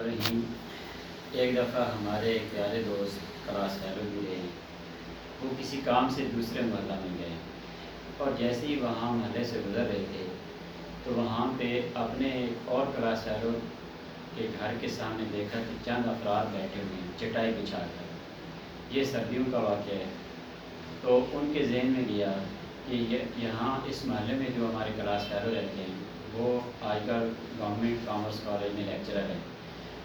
الرحیم۔ ایک دفعہ ہمارے ایک پیارے دوست کلاس فیلو بھی رہے، وہ کسی کام سے دوسرے محلہ میں گئے اور جیسے ہی وہاں محلے سے گزر رہے تھے تو وہاں پہ اپنے ایک اور کلاس فیلو کے گھر کے سامنے دیکھا کہ چند افراد بیٹھے ہوئے ہیں چٹائی بچھا کر۔ یہ سردیوں کا واقعہ ہے، تو ان کے ذہن میں گیا کہ یہاں اس محلے میں جو ہمارے کلاس فیلو رہتے ہیں وہ آج کل گورنمنٹ کامرس کالج میں لیکچرر ہیں،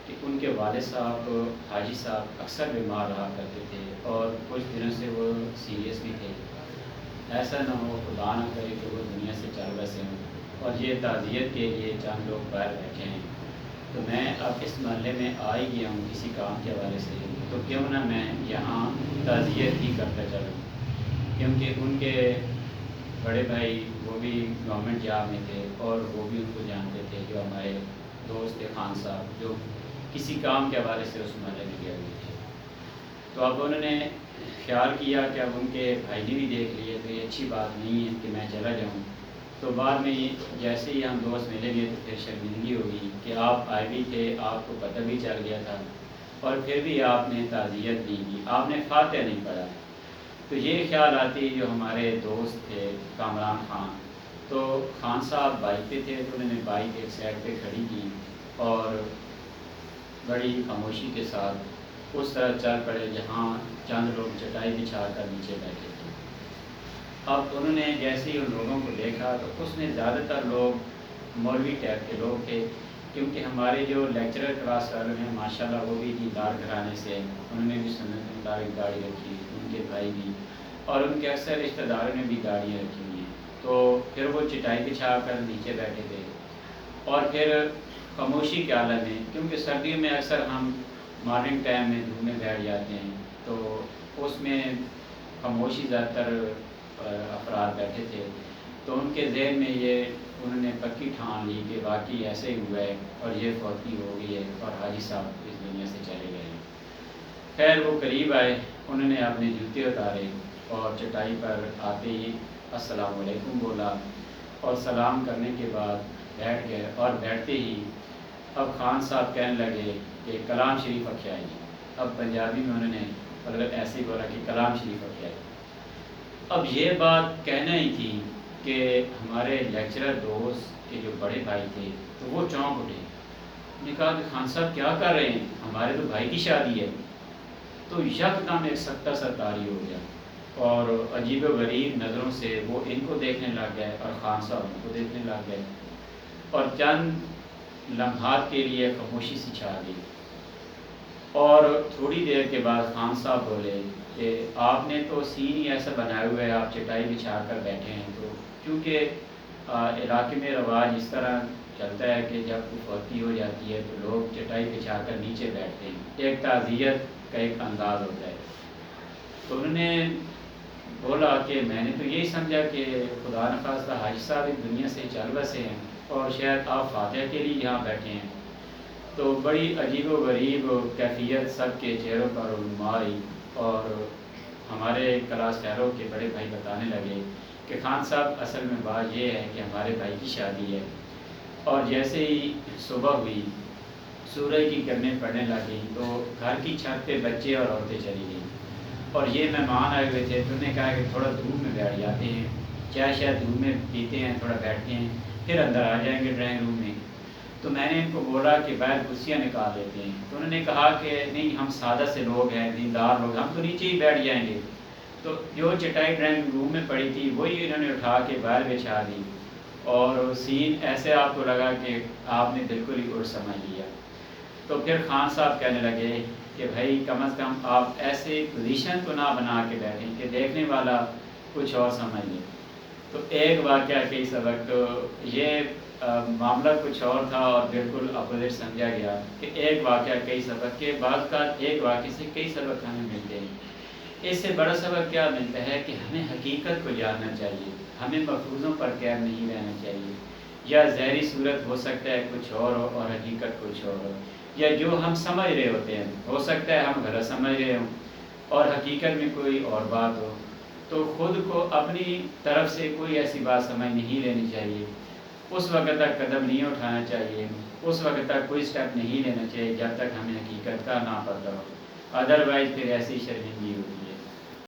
کہ ان کے والد صاحب حاجی صاحب اکثر بیمار رہا کرتے تھے اور کچھ دنوں سے وہ سیریس بھی تھے۔ ایسا نہ ہو خدا نہ کرے کہ وہ دنیا سے چل بسے ہوں، اور یہ تعزیت کے لیے چند لوگ باہر بیٹھے ہیں، تو میں اب اس محلے میں آ ہی گیا ہوں کسی کام کے حوالے سے، تو کیوں نہ میں یہاں تعزیت ہی کرتا چلوں، کیونکہ ان کے بڑے بھائی وہ بھی گورنمنٹ جاب میں تھے اور وہ بھی ان کو جانتے تھے، جو ہمارے دوست تھے خان صاحب، جو کسی کام کے حوالے سے اس محلے میں گئے ہوئے تھے۔ تو اب انہوں نے خیال کیا کہ اب ان کے بھائی نے بھی دیکھ لیے تو یہ اچھی بات نہیں ہے کہ میں چلا جاؤں، تو بعد میں جیسے ہی ہم دوست ملیں گے تو پھر شرمندگی ہوگی کہ آپ آئے بھی تھے، آپ کو پتہ بھی چل گیا تھا اور پھر بھی آپ نے تعزیت نہیں کی، آپ نے فاتحہ نہیں پڑھا۔ تو یہ خیال آتی جو ہمارے دوست تھے کامران خان، تو خان صاحب بائک پہ تھے تو انہوں نے بائک ایک سائڈ پہ کھڑی کی اور بڑی خاموشی کے ساتھ اس طرح چل پڑے جہاں چند لوگ چٹائی بچھا کر نیچے بیٹھے تھے۔ اب انہوں نے جیسے ہی ان لوگوں کو دیکھا تو اس میں زیادہ تر لوگ مولوی ٹائپ کے لوگ تھے، کیونکہ ہمارے جو لیکچرر کلاس والے ہیں ماشاءاللہ وہ بھی دیندار گھرانے سے، انہوں نے بھی سنت مطابق داڑھی رکھی، ان کے بھائی بھی، اور ان کے اکثر رشتہ داروں نے بھی داڑھیاں رکھی ہوئی ہیں۔ تو پھر وہ چٹائی بچھا کر نیچے بیٹھے تھے اور پھر خاموشی کے عالم میں، کیونکہ سردیوں میں اکثر ہم مارننگ ٹائم میں دھوپ میں بیٹھ جاتے ہیں، تو اس میں خاموشی زیادہ تر افراد بیٹھے تھے، تو ان کے ذہن میں یہ انہوں نے پکی ٹھان لی کہ واقعی ایسے ہی ہوا ہے اور یہ فوتی ہو گئی ہے اور حاجی صاحب اس دنیا سے چلے گئے ہیں۔ خیر وہ قریب آئے، انہوں نے اپنے جوتے اتارے اور چٹائی پر آتے ہی السلام علیکم بولا اور سلام کرنے کے بعد بیٹھ گئے، اور بیٹھتے ہی اب خان صاحب کہنے لگے کہ کلام شریف رکھائے جی۔ اب پنجابی میں انہوں نے مطلب ایسے ہی بولا کہ کلام شریف رکھائے۔ اب یہ بات کہنا ہی تھی کہ ہمارے لیکچرر دوست کے جو بڑے بھائی تھے تو وہ چونک اٹھے، انہوں نے کہا کہ خان صاحب کیا کر رہے ہیں، ہمارے تو بھائی کی شادی ہے۔ تو یکدم ایک سکتہ سا طاری ہو گیا اور عجیب و غریب نظروں سے وہ ان کو دیکھنے لگ گئے اور خان صاحب ان کو دیکھنے لگ گئے، اور چند لمحات کے لیے خاموشی سی چھا گئی، اور تھوڑی دیر کے بعد خان صاحب بولے کہ آپ نے تو سین ہی ایسا بنایا ہوا ہے، آپ چٹائی بچھا کر بیٹھے ہیں، تو کیونکہ علاقے میں رواج اس طرح چلتا ہے کہ جب کوئی فوتی ہو جاتی ہے تو لوگ چٹائی بچھا کر نیچے بیٹھتے ہیں، ایک تعزیت کا ایک انداز ہوتا ہے۔ تو انہوں نے بولا کہ میں نے تو یہی سمجھا کہ خدا نخواستہ حاجی صاحب اس دنیا سے چل بسے ہیں اور شاید آپ فاتحہ کے لیے یہاں بیٹھے ہیں۔ تو بڑی عجیب و غریب کیفیت سب کے چہروں پر رونما آئی، اور ہمارے کلاس فیلو کے بڑے بھائی بتانے لگے کہ خان صاحب اصل میں بات یہ ہے کہ ہمارے بھائی کی شادی ہے، اور جیسے ہی صبح ہوئی سورج کی کرنیں پڑنے لگیں تو گھر کی چھت پہ بچے اور عورتیں چلی گئیں، اور یہ مہمان آئے ہوئے تھے تو انہوں نے کہا کہ تھوڑا دھوپ میں بیٹھ جاتے ہیں، چائے شاید دھوپ میں پیتے ہیں، تھوڑا بیٹھتے ہیں، پھر اندر آ جائیں گے ڈرائنگ روم میں۔ تو میں نے ان کو بولا کہ باہر کرسیاں نکال لیتے ہیں، تو انہوں نے کہا کہ نہیں ہم سادہ سے لوگ ہیں، دیندار لوگ، ہم تو نیچے ہی بیٹھ جائیں گے۔ تو جو چٹائی ڈرائنگ روم میں پڑی تھی وہی انہوں نے اٹھا کے باہر بچھا دی، اور سین ایسے آپ کو لگا کہ آپ نے بالکل ہی الٹ سمجھ لیا۔ تو پھر خان صاحب کہنے لگے کہ بھائی کم از کم آپ ایسے پوزیشن تو نہ بنا کے بیٹھیں کہ دیکھنے والا کچھ اور سمجھ لے۔ تو ایک واقعہ کئی سبق، تو یہ معاملہ کچھ اور تھا اور بالکل اپوزٹ سمجھا گیا کہ ایک واقعہ کئی سبق کے بعد کا، ایک واقعے سے کئی سبق ہمیں ملتے ہیں۔ اس سے بڑا سبق کیا ملتا ہے کہ ہمیں حقیقت کو جاننا چاہیے، ہمیں مفروضوں پر قید نہیں رہنا چاہیے، یا ظاہری صورت ہو سکتا ہے کچھ اور ہو اور حقیقت کچھ اور ہو، یا جو ہم سمجھ رہے ہوتے ہیں ہو سکتا ہے ہم غلط سمجھ رہے ہوں اور حقیقت میں کوئی اور بات ہو۔ تو خود کو اپنی طرف سے کوئی ایسی بات سمجھ نہیں لینی چاہیے، اس وقت تک قدم نہیں اٹھانا چاہیے اس وقت تک کوئی سٹیپ نہیں لینا چاہیے جب تک ہمیں حقیقت کا نہ پتہ ہو، ادروائز پھر ایسی شرمندگی ہوگی۔